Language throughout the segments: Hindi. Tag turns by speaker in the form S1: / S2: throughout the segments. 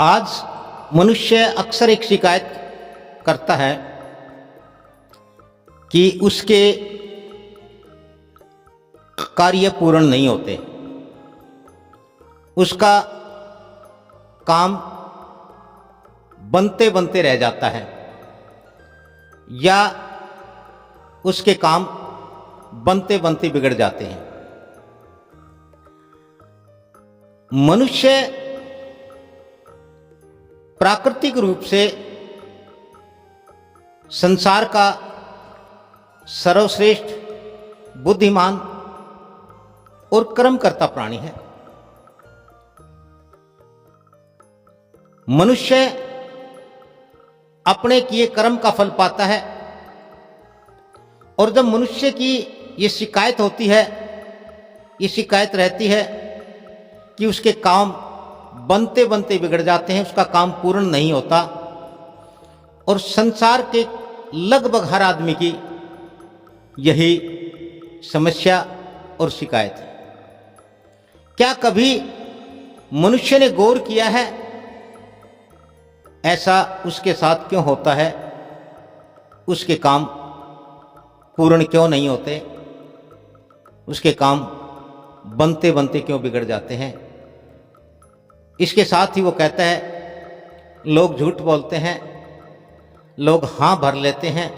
S1: आज मनुष्य अक्सर एक शिकायत करता है कि उसके कार्य पूर्ण नहीं होते, उसका काम बनते बनते रह जाता है या उसके काम बनते बनते बिगड़ जाते हैं। मनुष्य प्राकृतिक रूप से संसार का सर्वश्रेष्ठ, बुद्धिमान और कर्मकर्ता प्राणी है। मनुष्य अपने किए कर्म का फल पाता है और जब मनुष्य की ये शिकायत होती है, ये शिकायत रहती है कि उसके काम बनते बनते बिगड़ जाते हैं, उसका काम पूर्ण नहीं होता, और संसार के लगभग हर आदमी की यही समस्या और शिकायत है। क्या कभी मनुष्य ने गौर किया है ऐसा उसके साथ क्यों होता है? उसके काम पूर्ण क्यों नहीं होते? उसके काम बनते बनते क्यों बिगड़ जाते हैं? इसके साथ ही वो कहता है, लोग झूठ बोलते हैं, लोग हाँ भर लेते हैं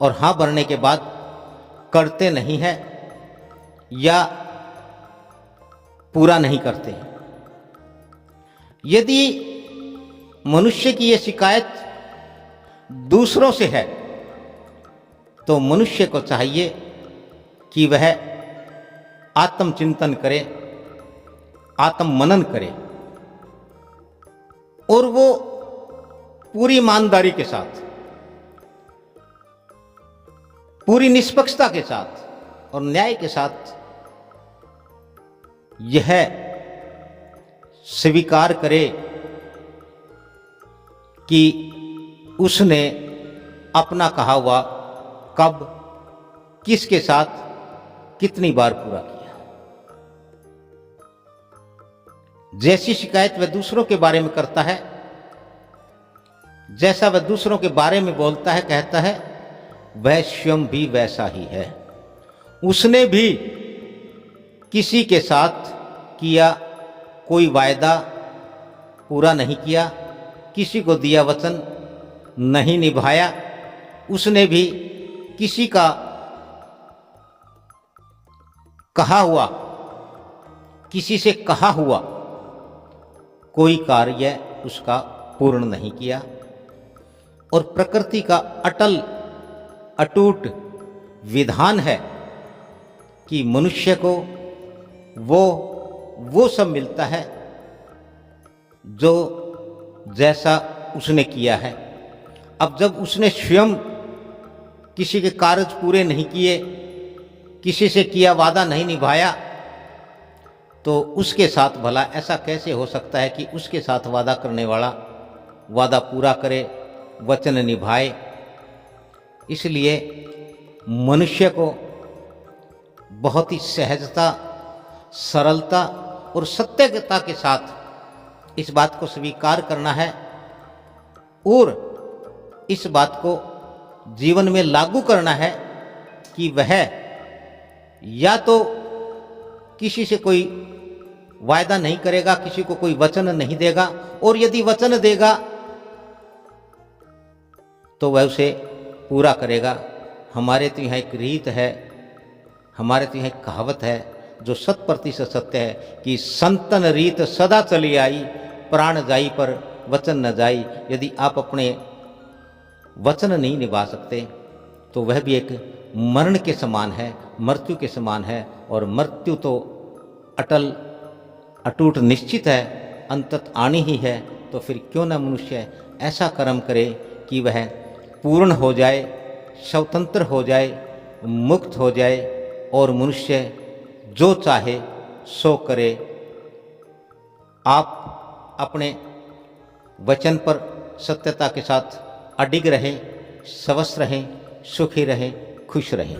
S1: और हाँ भरने के बाद करते नहीं है या पूरा नहीं करते। यदि मनुष्य की यह शिकायत दूसरों से है तो मनुष्य को चाहिए कि वह आत्मचिंतन करे, आत्म मनन करे और वो पूरी ईमानदारी के साथ, पूरी निष्पक्षता के साथ और न्याय के साथ यह स्वीकार करे कि उसने अपना कहा हुआ कब, किसके साथ, कितनी बार पूरा किया। जैसी शिकायत वह दूसरों के बारे में करता है, जैसा वह दूसरों के बारे में बोलता है, कहता है, वह स्वयं भी वैसा ही है। उसने भी किसी के साथ किया कोई वायदा पूरा नहीं किया, किसी को दिया वचन नहीं निभाया, उसने भी किसी का कहा हुआ, किसी से कहा हुआ कोई कार्य उसका पूर्ण नहीं किया। और प्रकृति का अटल अटूट विधान है कि मनुष्य को वो सब मिलता है जो जैसा उसने किया है। अब जब उसने स्वयं किसी के कार्य पूरे नहीं किए, किसी से किया वादा नहीं निभाया, तो उसके साथ भला ऐसा कैसे हो सकता है कि उसके साथ वादा करने वाला वादा पूरा करे, वचन निभाए? इसलिए मनुष्य को बहुत ही सहजता, सरलता और सत्यता के साथ इस बात को स्वीकार करना है और इस बात को जीवन में लागू करना है कि वह या तो किसी से कोई वायदा नहीं करेगा, किसी को कोई वचन नहीं देगा, और यदि वचन देगा तो वह उसे पूरा करेगा। हमारे तो यहाँ एक रीत है, हमारे तो यहाँ एक कहावत है जो 100% सत्य है कि संतन रीत सदा चली आई, प्राण जाई पर वचन न जाई। यदि आप अपने वचन नहीं निभा सकते तो वह भी एक मरण के समान है, मृत्यु के समान है, और मृत्यु तो अटल अटूट निश्चित है, अंतत आनी ही है। तो फिर क्यों न मनुष्य ऐसा कर्म करे कि वह पूर्ण हो जाए, स्वतंत्र हो जाए, मुक्त हो जाए और मनुष्य जो चाहे सो करे। आप अपने वचन पर सत्यता के साथ अडिग रहें, स्वस्थ रहें, सुखी रहें, खुश रहें।